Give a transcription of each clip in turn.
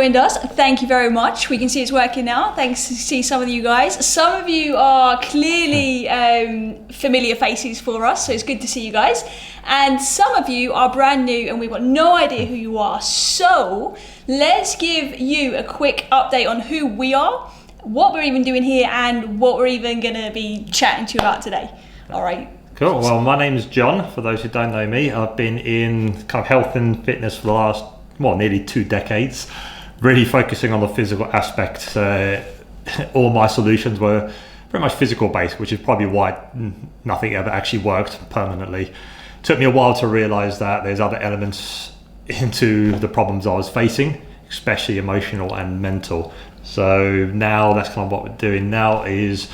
Joined us. Thank you very much. We can see it's working now. Thanks to see some of you guys. Some of you are clearly familiar faces for us, so it's good to see you guys. And some of you are brand new and we've got no idea who you are. So let's give you a quick update on who we are, what we're even doing here, and what we're even going to be chatting to you about today. All right. Cool. Well, my name is John. For those who don't know me, I've been in kind of health and fitness for the last, nearly 2 decades. Really focusing on the physical aspect. All my solutions were pretty much physical based, which is probably why nothing ever actually worked permanently. Took me a while to realize that there's other elements into the problems I was facing, especially emotional and mental. So now that's kind of what we're doing now, is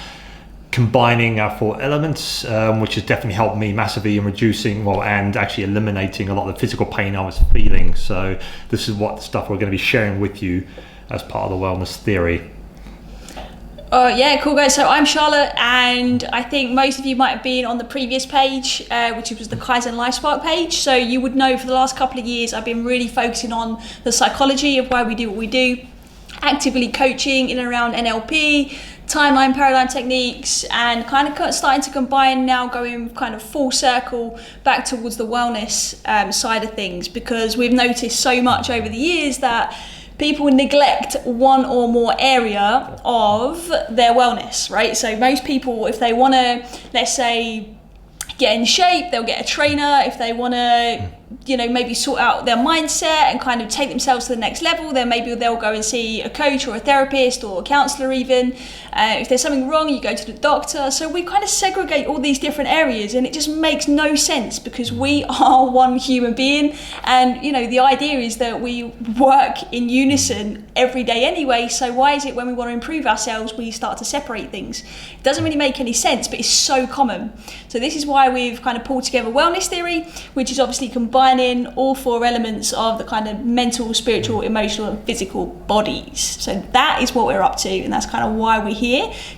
combining our 4 elements, which has definitely helped me massively in reducing, and actually eliminating a lot of the physical pain I was feeling. So this is what stuff we're going to be sharing with you as part of the wellness theory. Yeah, cool guys. So I'm Charlotte, and I think most of you might have been on the previous page, which was the Kaizen LifeSpark page. So you would know for the last couple of years, I've been really focusing on the psychology of why we do what we do, actively coaching in and around NLP, timeline paradigm techniques, and kind of starting to combine now, going kind of full circle back towards the wellness side of things, because we've noticed so much over the years that people neglect one or more area of their wellness, right? So most people, if they want to, let's say, get in shape, they'll get a trainer. If they want to, maybe sort out their mindset and kind of take themselves to the next level, then maybe they'll go and see a coach or a therapist or a counselor even. If there's something wrong, you go to the doctor. So we kind of segregate all these different areas, and it just makes no sense, because we are one human being, and the idea is that we work in unison every day anyway. So why is it when we want to improve ourselves, we start to separate things? It doesn't really make any sense, but it's so common. So this is why we've kind of pulled together wellness theory, which is obviously combining all 4 elements of the kind of mental, spiritual, emotional, and physical bodies. So that is what we're up to, and that's kind of why we're here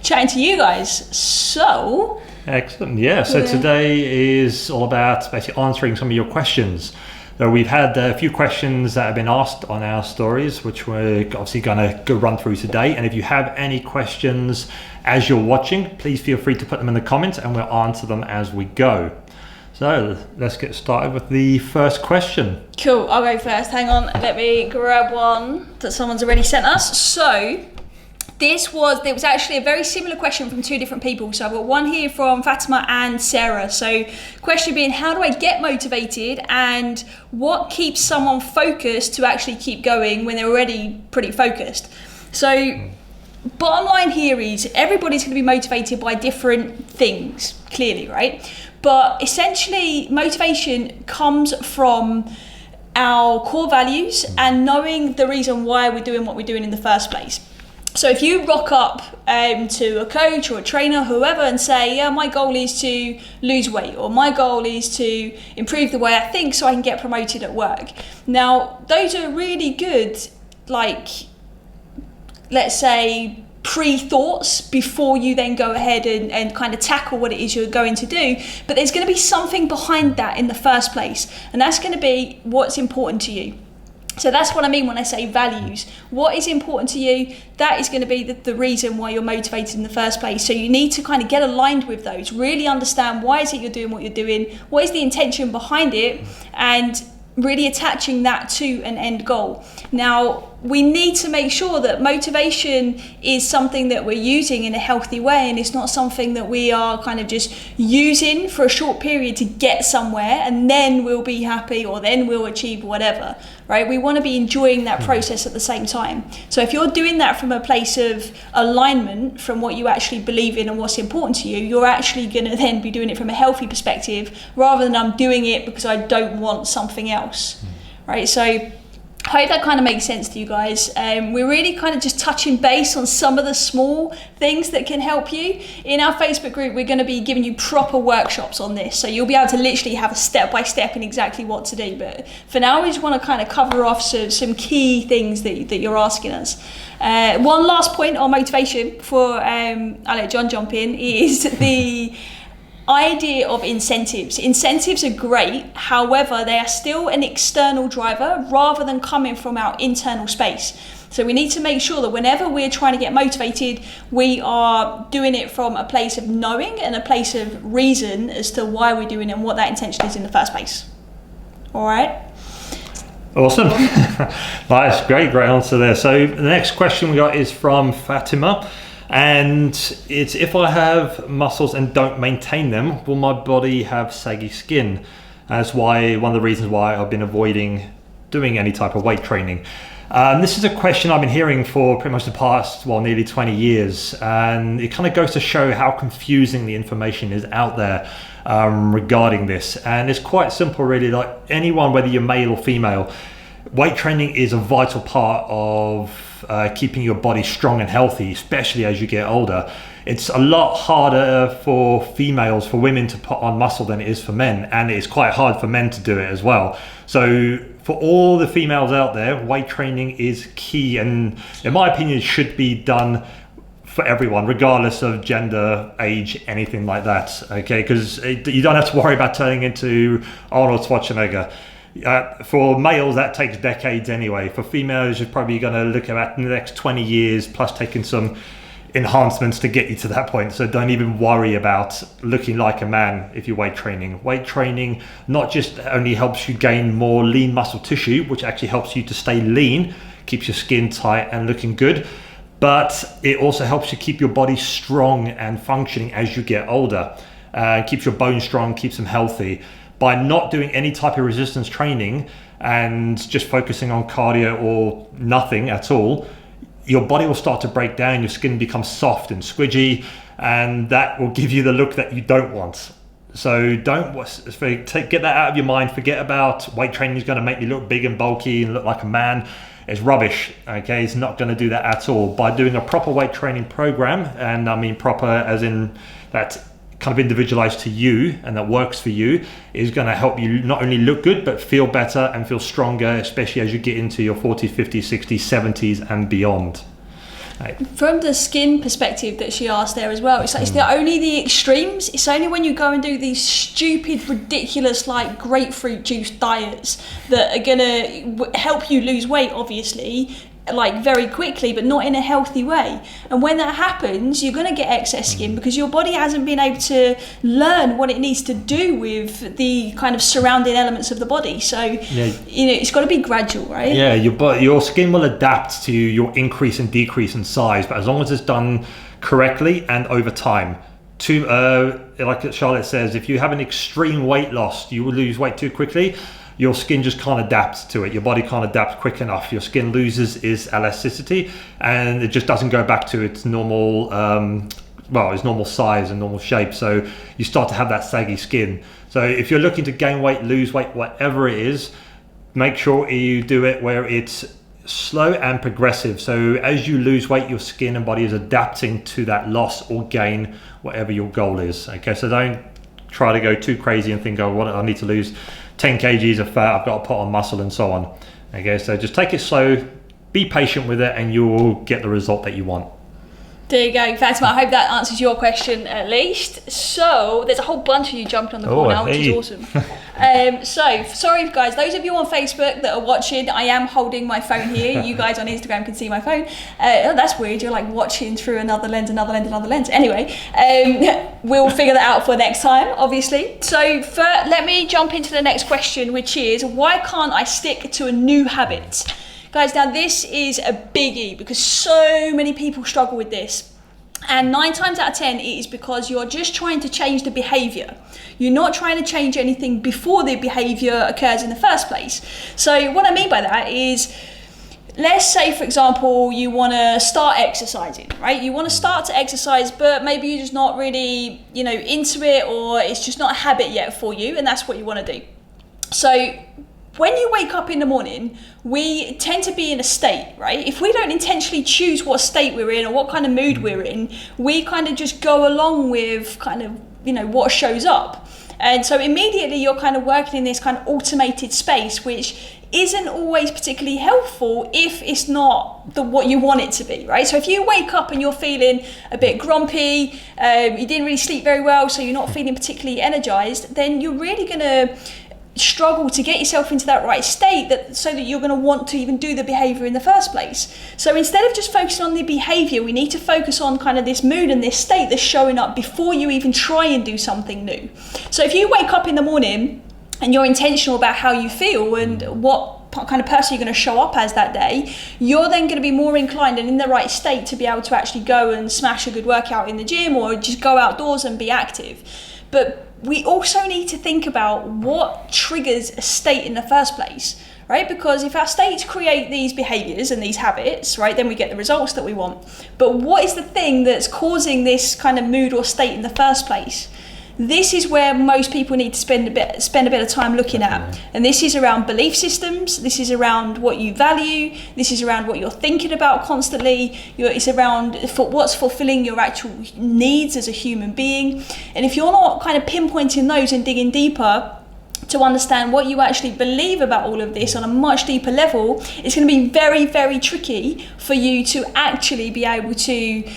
chatting to you guys. So excellent. Yeah, so today is all about basically answering some of your questions. So we've had a few questions that have been asked on our stories, which we're obviously going to go run through today. And if you have any questions as you're watching, please feel free to put them in the comments and we'll answer them as we go. So let's get started with the first question. Cool, I'll go first. Hang on, let me grab one that someone's already sent us. So there was actually a very similar question from 2 different people. So I've got one here from Fatima and Sarah. So question being, how do I get motivated, and what keeps someone focused to actually keep going when they're already pretty focused? So bottom line here is everybody's going to be motivated by different things, clearly, right? But essentially motivation comes from our core values and knowing the reason why we're doing what we're doing in the first place. So if you rock up to a coach or a trainer, whoever, and say, yeah, my goal is to lose weight, or my goal is to improve the way I think so I can get promoted at work. Now, those are really good, let's say, pre-thoughts before you then go ahead and kind of tackle what it is you're going to do. But there's going to be something behind that in the first place, and that's going to be what's important to you. So that's what I mean when I say values. What is important to you, that is going to be the reason why you're motivated in the first place. So you need to kind of get aligned with those, really understand why is it you're doing what you're doing, what is the intention behind it, and really attaching that to an end goal. Now, we need to make sure that motivation is something that we're using in a healthy way, and it's not something that we are kind of just using for a short period to get somewhere and then we'll be happy or then we'll achieve whatever, right? We want to be enjoying that process at the same time. So if you're doing that from a place of alignment from what you actually believe in and what's important to you, you're actually going to then be doing it from a healthy perspective rather than I'm doing it because I don't want something else, right? So I hope that kind of makes sense to you guys. We're really kind of just touching base on some of the small things that can help you. In our Facebook group, we're going to be giving you proper workshops on this. So you'll be able to literally have a step-by-step in exactly what to do. But for now, we just want to kind of cover off some key things that you're asking us. One last point on motivation before I'll let John jump in is idea of incentives. Incentives are great, however, they are still an external driver rather than coming from our internal space. So we need to make sure that whenever we're trying to get motivated, we are doing it from a place of knowing and a place of reason as to why we're doing it and what that intention is in the first place. All right? Awesome. Nice, great answer there. So the next question we got is from Fatima. And it's, if I have muscles and don't maintain them, will my body have saggy skin? That's why one of the reasons why I've been avoiding doing any type of weight training. This is a question I've been hearing for pretty much the past, nearly 20 years. And it kind of goes to show how confusing the information is out there regarding this. And it's quite simple, really. Like anyone, whether you're male or female, weight training is a vital part of keeping your body strong and healthy, especially as you get older. It's a lot harder for females, for women to put on muscle than it is for men, and it's quite hard for men to do it as well. So for all the females out there, weight training is key, and in my opinion, it should be done for everyone, regardless of gender, age, anything like that. Okay, because you don't have to worry about turning into Arnold Schwarzenegger. For males, that takes decades anyway. For females, you're probably going to look at in the next 20 years, plus taking some enhancements to get you to that point. So don't even worry about looking like a man if you're weight training. Weight training not just only helps you gain more lean muscle tissue, which actually helps you to stay lean, keeps your skin tight and looking good, but it also helps you keep your body strong and functioning as you get older. Keeps your bones strong, keeps them healthy. By not doing any type of resistance training and just focusing on cardio or nothing at all, your body will start to break down, your skin becomes soft and squidgy, and that will give you the look that you don't want. So get that out of your mind. Forget about weight training is going to make me look big and bulky and look like a man. It's rubbish, okay? It's not going to do that at all. By doing a proper weight training program, and I mean proper as in that kind of individualized to you and that works for you, is going to help you not only look good but feel better and feel stronger, especially as you get into your 40s, 50s, 60s, 70s and beyond. Right. From the skin perspective that she asked there as well, it's like it's only the extremes. It's only when you go and do these stupid, ridiculous like grapefruit juice diets that are gonna help you lose weight, obviously, like very quickly, but not in a healthy way. And when that happens, you're going to get excess skin because your body hasn't been able to learn what it needs to do with the kind of surrounding elements of the body. So it's got to be gradual, right? Yeah, your skin will adapt to your increase and decrease in size, but as long as it's done correctly and over time. Like Charlotte says, if you have an extreme weight loss, you will lose weight too quickly. Your skin just can't adapt to it. Your body can't adapt quick enough. Your skin loses its elasticity and it just doesn't go back to its normal, its normal size and normal shape. So you start to have that saggy skin. So if you're looking to gain weight, lose weight, whatever it is, make sure you do it where it's slow and progressive. So as you lose weight, your skin and body is adapting to that loss or gain, whatever your goal is. Okay, so don't try to go too crazy and think, what I need to lose 10 kgs of fat, I've got to put on muscle and so on. Okay, so just take it slow, be patient with it, and you will get the result that you want. There you go, Fatima. I hope that answers your question at least. So there's a whole bunch of you jumping on the call now, which is awesome. So sorry guys, those of you on Facebook that are watching, I am holding my phone here. You guys on Instagram can see my phone. That's weird, you're like watching through another lens. Anyway, we'll figure that out for next time, obviously. So let me jump into the next question, which is, why can't I stick to a new habit? Guys, now this is a biggie because so many people struggle with this. And 9 times out of 10, it is because you're just trying to change the behavior. You're not trying to change anything before the behavior occurs in the first place. So what I mean by that is, let's say, for example, you want to start exercising, right? You want to start to exercise, but maybe you're just not really, into it, or it's just not a habit yet for you, and that's what you want to do. So when you wake up in the morning, we tend to be in a state, right? If we don't intentionally choose what state we're in or what kind of mood we're in, we kind of just go along with kind of, what shows up. And so immediately you're kind of working in this kind of automated space, which isn't always particularly helpful if it's not what you want it to be, right? So if you wake up and you're feeling a bit grumpy, you didn't really sleep very well, so you're not feeling particularly energized, then you're really going to struggle to get yourself into that right state so that you're going to want to even do the behavior in the first place. So instead of just focusing on the behavior, we need to focus on kind of this mood and this state that's showing up before you even try and do something new. So if you wake up in the morning and you're intentional about how you feel and what kind of person you're going to show up as that day, you're then going to be more inclined and in the right state to be able to actually go and smash a good workout in the gym or just go outdoors and be active. But we also need to think about what triggers a state in the first place, right? Because if our states create these behaviors and these habits, right, then we get the results that we want. But what is the thing that's causing this kind of mood or state in the first place? This is where most people need to spend a bit of time looking at. And this is around belief systems, this is around what you value, this is around what you're thinking about constantly, it's around what's fulfilling your actual needs as a human being. And if you're not kind of pinpointing those and digging deeper to understand what you actually believe about all of this on a much deeper level, it's going to be very, very tricky for you to actually be able to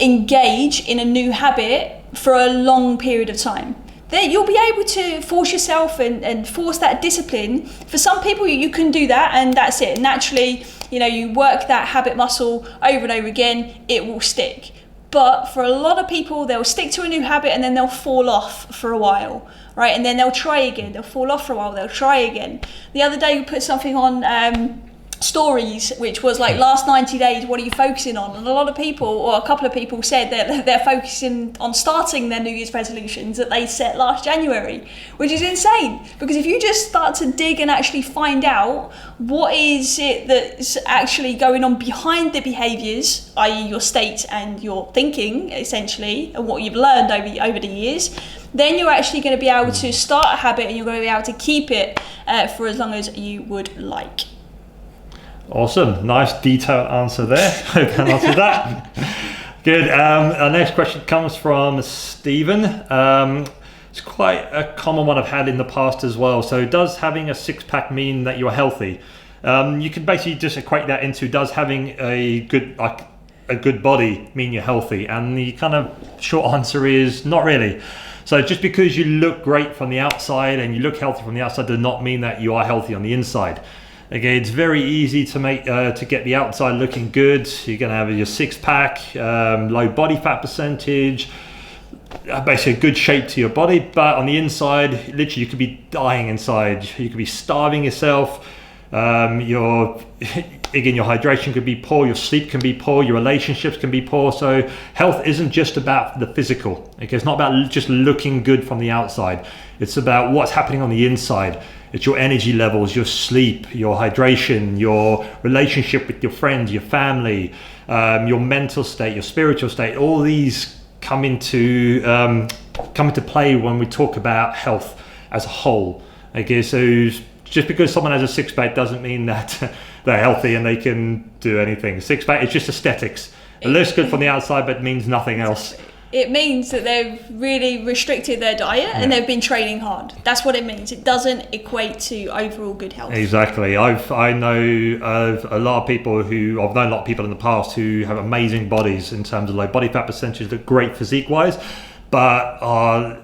engage in a new habit for a long period of time. Then you'll be able to force yourself and force that discipline. For some people, you can do that and that's it. Naturally, you work that habit muscle over and over again, it will stick. But for a lot of people, they'll stick to a new habit and then they'll fall off for a while, right? And then they'll try again, they'll fall off for a while, they'll try again. The other day we put something on stories, which was like, last 90 days, what are you focusing on? And a lot of people, or a couple of people, said that they're focusing on starting their New Year's resolutions that they set last January, which is insane. Because if you just start to dig and actually find out what is it that's actually going on behind the behaviors, i.e. your state and your thinking, essentially, and what you've learned over the years, then you're actually going to be able to start a habit and you're going to be able to keep it for as long as you would like. Awesome, nice detailed answer there. Hope that answered that. Good. Our next question comes from Stephen. It's quite a common one I've had in the past as well. So, does having a six-pack mean that you're healthy? You can basically just equate that into, does having a good body mean you're healthy? And the kind of short answer is not really. So just because you look great from the outside and you look healthy from the outside does not mean that you are healthy on the inside. Again, it's very easy to get the outside looking good. You're going to have your six-pack, low body fat percentage, basically a good shape to your body. But on the inside, literally, you could be dying inside. You could be starving yourself. Your hydration could be poor. Your sleep can be poor. Your relationships can be poor. So health isn't just about the physical. Okay? It's not about just looking good from the outside. It's about what's happening on the inside. It's your energy levels, your sleep, your hydration, your relationship with your friends, your family, your mental state, your spiritual state. All these come into play when we talk about health as a whole. Okay, so just because someone has a six-pack doesn't mean that they're healthy and they can do anything. Six-pack, it's just aesthetics. It looks good from the outside, but means nothing else. It means that they've really restricted their diet and they've been training hard. That's what it means. It doesn't equate to overall good health. Exactly. I know a lot of people I've known a lot of people in the past who have amazing bodies in terms of low body fat percentage, look great physique-wise, but are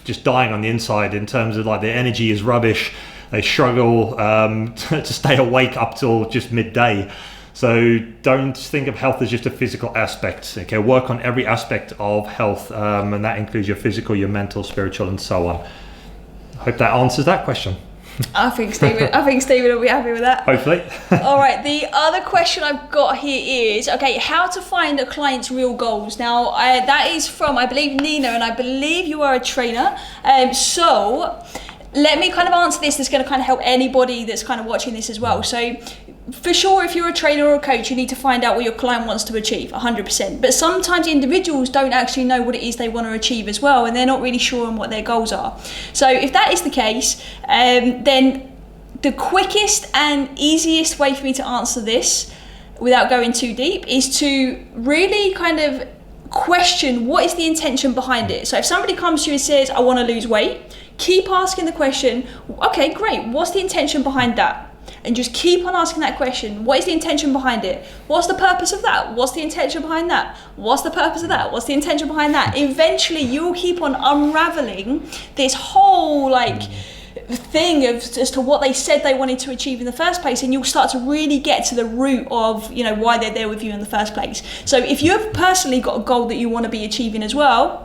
just dying on the inside in terms of like their energy is rubbish. They struggle to stay awake up till just midday. So don't think of health as just a physical aspect. Okay, work on every aspect of health, and that includes your physical, your mental, spiritual, and so on. I hope that answers that question. I think Stephen will be happy with that. Hopefully. All right, the other question I've got here is, okay, how to find a client's real goals. Now, that is from, I believe, Nina, and I believe you are a trainer. So let me kind of answer this. That's going to kind of help anybody that's kind of watching this as well. So for sure, if you're a trainer or a coach, you need to find out what your client wants to achieve, 100%. But sometimes individuals don't actually know what it is they want to achieve as well, and they're not really sure on what their goals are. So if that is the case, then the quickest and easiest way for me to answer this without going too deep is to really kind of question what is the intention behind it. So if somebody comes to you and says, I want to lose weight, keep asking the question, okay, great, what's the intention behind that? And just keep on asking that question. What is the intention behind it? What's the purpose of that? What's the intention behind that? What's the purpose of that? What's the intention behind that? Eventually, you'll keep on unraveling this whole thing as to what they said they wanted to achieve in the first place, and you'll start to really get to the root of why they're there with you in the first place. So if you've personally got a goal that you want to be achieving as well,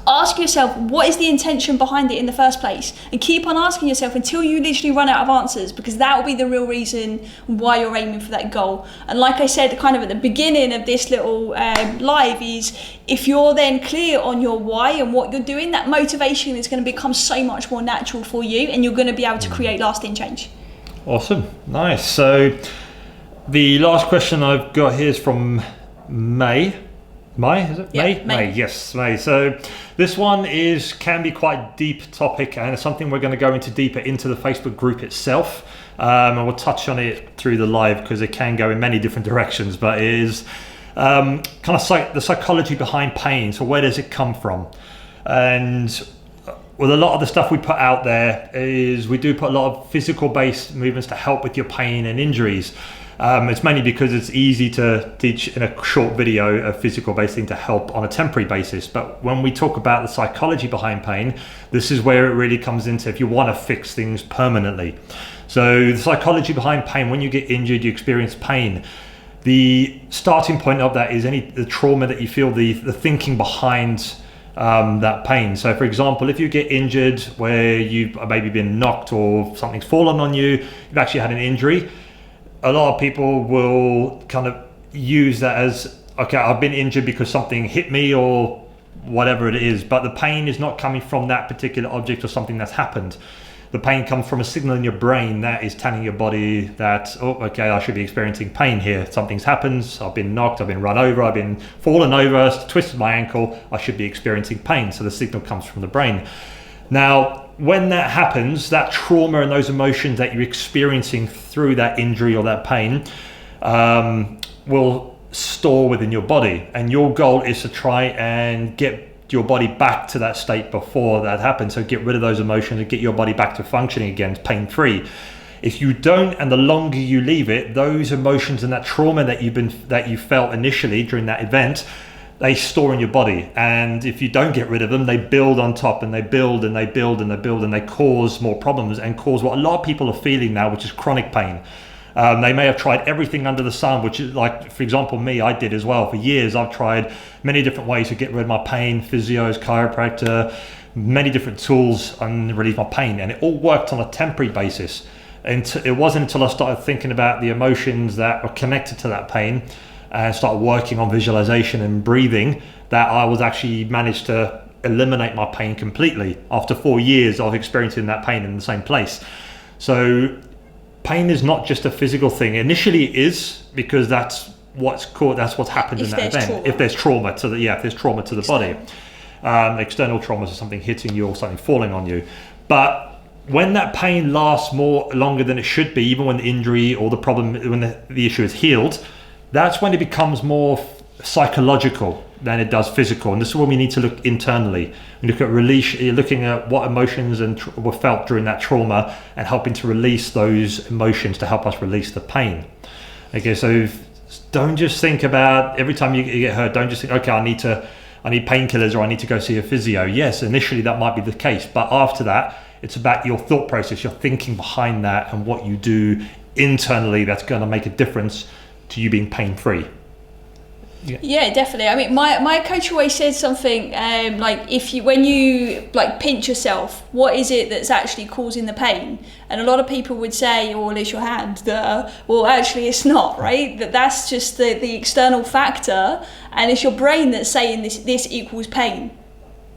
ask yourself, what is the intention behind it in the first place? And keep on asking yourself until you literally run out of answers, because that will be the real reason why you're aiming for that goal. And like I said, kind of at the beginning of this little live, is if you're then clear on your why and what you're doing, that motivation is going to become so much more natural for you, and you're going to be able to create lasting change. Awesome. Nice. So the last question I've got here is from May. Is it? Yeah, May. Yes, May. So this one can be quite a deep topic, and it's something we're going to go into deeper into the Facebook group itself. And we'll touch on it through the live because it can go in many different directions, but it is kind of the psychology behind pain. So where does it come from? And with a lot of the stuff we put out there is we do put a lot of physical based movements to help with your pain and injuries. It's mainly because it's easy to teach in a short video a physical based thing to help on a temporary basis. But when we talk about the psychology behind pain, this is where it really comes into if you want to fix things permanently. So the psychology behind pain, when you get injured, you experience pain. The starting point of that is the trauma that you feel, the thinking behind that pain. So for example, if you get injured where you've maybe been knocked or something's fallen on you, you've actually had an injury, a lot of people will kind of use that as, okay, I've been injured because something hit me or whatever it is, but the pain is not coming from that particular object or something that's happened. The pain comes from a signal in your brain that is telling your body that, oh, okay, I should be experiencing pain here. Something's happened, I've been knocked, I've been run over, I've been fallen over, twisted my ankle, I should be experiencing pain. So the signal comes from the brain. Now, when that happens, that trauma and those emotions that you're experiencing through that injury or that pain will store within your body. And your goal is to try and get your body back to that state before that happens. So get rid of those emotions and get your body back to functioning again, pain-free. If you don't, and the longer you leave it, those emotions and that trauma that you felt initially during that event, they store in your body, and if you don't get rid of them, they build on top, and they build and they build and they build, and they cause more problems and cause what a lot of people are feeling now, which is chronic pain. They may have tried everything under the sun, which is like, for example, me, I did as well. For years, I've tried many different ways to get rid of my pain, physios, chiropractor, many different tools and relieve my pain, and it all worked on a temporary basis. And it wasn't until I started thinking about the emotions that are connected to that pain and start working on visualization and breathing that I was actually managed to eliminate my pain completely after 4 years of experiencing that pain in the same place. So pain is not just a physical thing. Initially it is, because that's what's happened in that event. Trauma. If there's trauma to the body, external traumas or something hitting you or something falling on you. But when that pain lasts longer than it should be, even when the injury or the problem, when the issue is healed, that's when it becomes more psychological than it does physical. And this is when we need to look internally. We look at looking at what emotions were felt during that trauma and helping to release those emotions to help us release the pain. Okay, so don't just think about every time you get hurt, don't just think, okay, I need painkillers or I need to go see a physio. Yes, initially that might be the case, but after that, it's about your thought process, your thinking behind that, and what you do internally that's going to make a difference to you being pain-free. Yeah, definitely. I mean, my coach always says something like, when you like pinch yourself, what is it that's actually causing the pain? And a lot of people would say, oh, well, it's your hand. Well, actually it's not, right? That's just the external factor, and it's your brain that's saying this equals pain.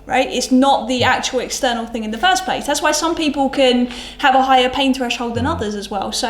Right? It's not the actual external thing in the first place. That's why some people can have a higher pain threshold than others as well. So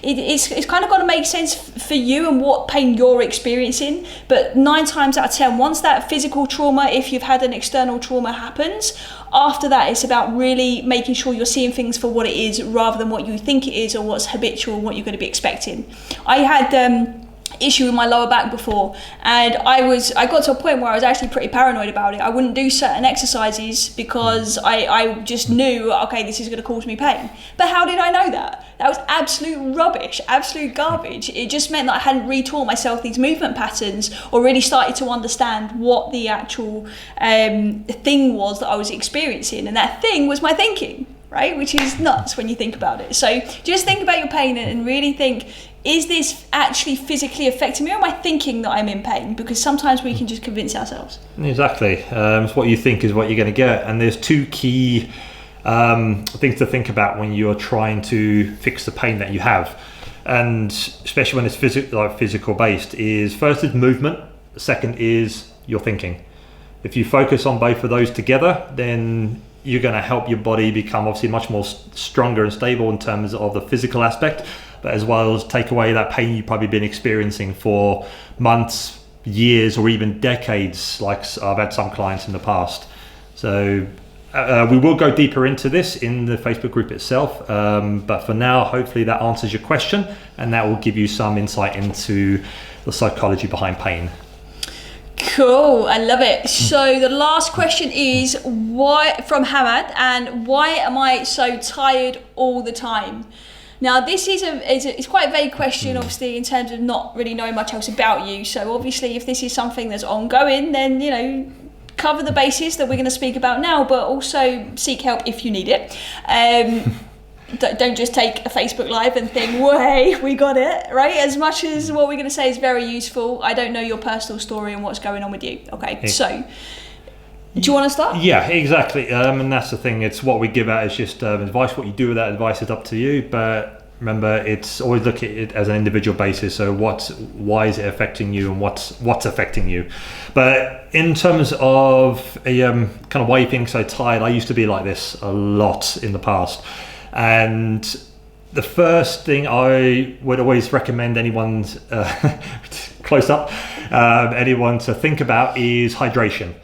it's kind of got to make sense for you and what pain you're experiencing. But 9 times out of 10, once that physical trauma, if you've had an external trauma, happens, after that it's about really making sure you're seeing things for what it is rather than what you think it is or what's habitual and what you're going to be expecting. I had issue with my lower back before, and I got to a point where I was actually pretty paranoid about it. I wouldn't do certain exercises because I just knew, okay, this is going to cause me pain. But how did I know that? That was absolute rubbish, absolute garbage. It just meant that I hadn't retaught myself these movement patterns or really started to understand what the actual thing was that I was experiencing, and that thing was my thinking, right? Which is nuts when you think about it. So just think about your pain and really think, is this actually physically affecting me, or am I thinking that I'm in pain? Because sometimes we can just convince ourselves. Exactly. It's what you think is what you're going to get. And there's two key things to think about when you're trying to fix the pain that you have. And especially when it's physical based, is first is movement. Second is your thinking. If you focus on both of those together, then you're going to help your body become obviously much more stronger and stable in terms of the physical aspect, but as well as take away that pain you've probably been experiencing for months, years, or even decades, like I've had some clients in the past. So we will go deeper into this in the Facebook group itself, but for now, hopefully that answers your question, and that will give you some insight into the psychology behind pain. Cool, I love it. So the last question is from Hamad, and why am I so tired all the time? Now, this is quite a vague question, obviously, in terms of not really knowing much else about you. So obviously, if this is something that's ongoing, then, cover the bases that we're going to speak about now, but also seek help if you need it. Don't just take a Facebook Live and think, "Way, we got it," right? As much as what we're going to say is very useful, I don't know your personal story and what's going on with you. Okay, so do you want to start? Yeah, exactly. And that's the thing. It's what we give out is just advice. What you do with that advice is up to you. But remember, it's always look at it as an individual basis. So why is it affecting you, and what's affecting you? But in terms of a kind of why you being so tired, I used to be like this a lot in the past. And the first thing I would always recommend anyone close up, anyone to think about is hydration.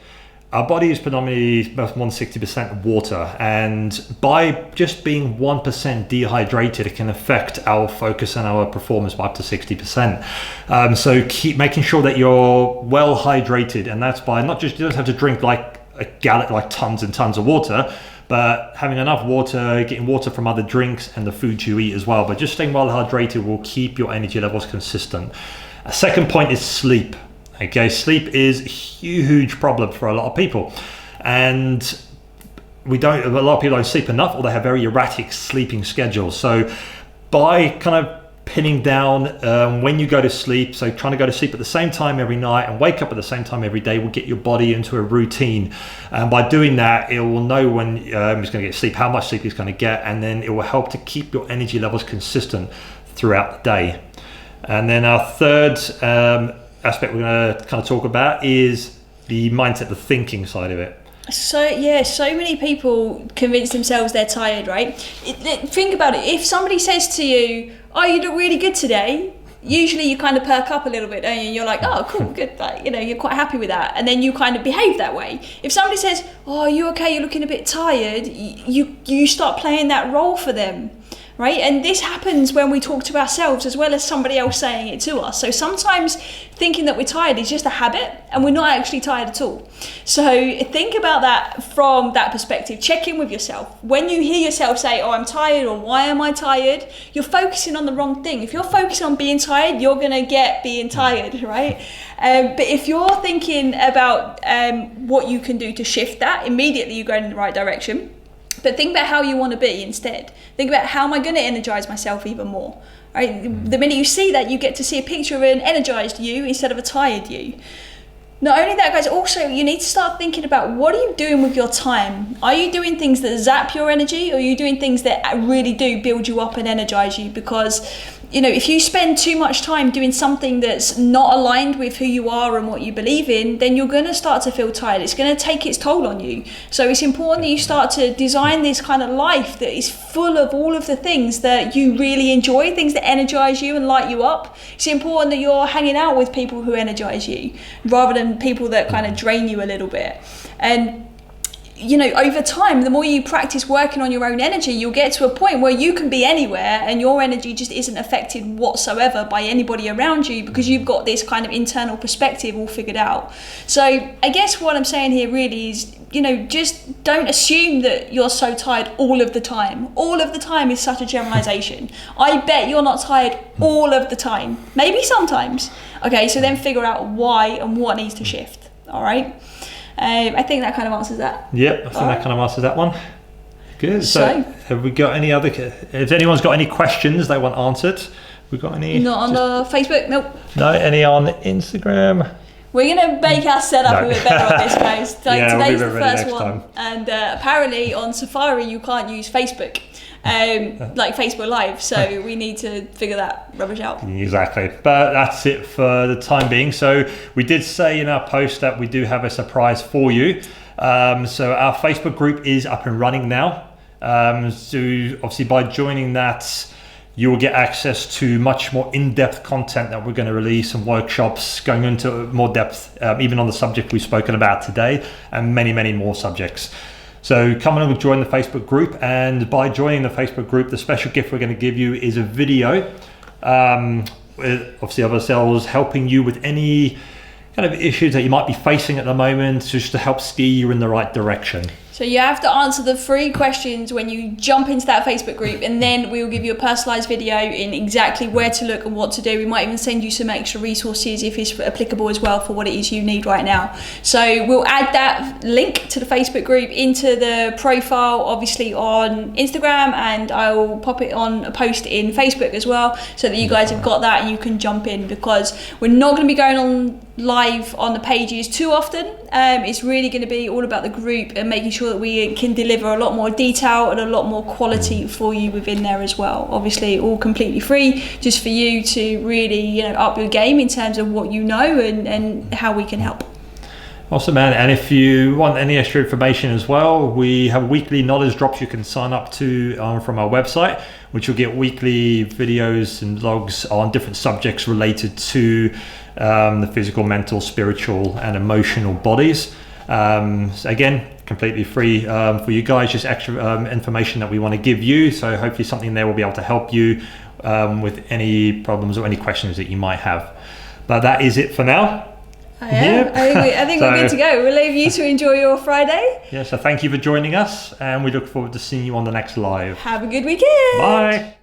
Our body is predominantly more than 60% water, and by just being 1% dehydrated, it can affect our focus and our performance by up to 60%. So keep making sure that you're well hydrated, and that's by not just, you don't have to drink like a gallon, like tons and tons of water, but having enough water, getting water from other drinks and the food you eat as well. But just staying well hydrated will keep your energy levels consistent. A second point is sleep. Okay, sleep is a huge problem for a lot of people, and a lot of people don't sleep enough, or they have very erratic sleeping schedules. So by kind of pinning down when you go to sleep, so trying to go to sleep at the same time every night and wake up at the same time every day will get your body into a routine. And by doing that, it will know when it's going to get sleep, how much sleep it's going to get, and then it will help to keep your energy levels consistent throughout the day. And then our third aspect we're going to kind of talk about is the mindset, the thinking side of it. So many people convince themselves they're tired, right? Think about it. If somebody says to you, "Oh, you look really good today," usually you kind of perk up a little bit, don't you? And you're like, "Oh, cool, good." Like, you're quite happy with that, and then you kind of behave that way. If somebody says, "Oh, are you okay? You're looking a bit tired," you start playing that role for them. Right? And this happens when we talk to ourselves as well as somebody else saying it to us. So sometimes thinking that we're tired is just a habit, and we're not actually tired at all. So think about that from that perspective. Check in with yourself. When you hear yourself say, "Oh, I'm tired," or "Why am I tired?" you're focusing on the wrong thing. If you're focusing on being tired, you're going to get being tired, right? But if you're thinking about what you can do to shift that, immediately you're going in the right direction. But think about how you want to be instead. Think about, how am I going to energize myself even more? Right? The minute you see that, you get to see a picture of an energized you instead of a tired you. Not only that, guys, also you need to start thinking about, what are you doing with your time? Are you doing things that zap your energy, or are you doing things that really do build you up and energize you? Because if you spend too much time doing something that's not aligned with who you are and what you believe in, then you're going to start to feel tired. It's going to take its toll on you. So it's important that you start to design this kind of life that is full of all of the things that you really enjoy, things that energize you and light you up. It's important that you're hanging out with people who energize you rather than people that kind of drain you a little bit. And you know, over time, the more you practice working on your own energy, you'll get to a point where you can be anywhere and your energy just isn't affected whatsoever by anybody around you, because you've got this kind of internal perspective all figured out. So I guess what I'm saying here really is, you know, just don't assume that you're so tired all of the time. All of the time is such a generalization. I bet you're not tired all of the time. Maybe sometimes. Okay, so then figure out why and what needs to shift. All right. I think that kind of answers that. Yep, I think that kind of answers that one. Good. So have we got any other? If anyone's got any questions they want answered, we got any? Not on the Facebook. Nope. No. Any on Instagram? We're going to make our setup a bit better on this, guys. So yeah, today's we'll the first one. And apparently on Safari you can't use Facebook, like Facebook Live. So we need to figure that rubbish out. Exactly. But that's it for the time being. So we did say in our post that we do have a surprise for you. So our Facebook group is up and running now. So obviously by joining that, you will get access to much more in-depth content that we're going to release, and workshops going into more depth, even on the subject we've spoken about today, and many, many more subjects. So come on and join the Facebook group, and by joining the Facebook group, the special gift we're going to give you is a video, obviously of ourselves helping you with any kind of issues that you might be facing at the moment, just to help steer you in the right direction. So you have to answer the 3 questions when you jump into that Facebook group, and then we will give you a personalised video in exactly where to look and what to do. We might even send you some extra resources if it's applicable as well for what it is you need right now. So we'll add that link to the Facebook group into the profile, obviously on Instagram, and I will pop it on a post in Facebook as well, so that you guys have got that and you can jump in, because we're not going to be going on live on the pages too often. It's really going to be all about the group and making sure that we can deliver a lot more detail and a lot more quality for you within there as well. Obviously all completely free, just for you to really, you know, up your game in terms of what you know and how we can help. Awesome, man. And if you want any extra information as well, we have weekly knowledge drops you can sign up to from our website, which will get weekly videos and vlogs on different subjects related to the physical, mental, spiritual and emotional bodies. So again, completely free for you guys, just extra information that we want to give you. So hopefully something there will be able to help you with any problems or any questions that you might have. But that is it for now. Yeah, I think we're good to go. We'll leave you to enjoy your Friday. Yeah, so thank you for joining us, and we look forward to seeing you on the next live. Have a good weekend. Bye.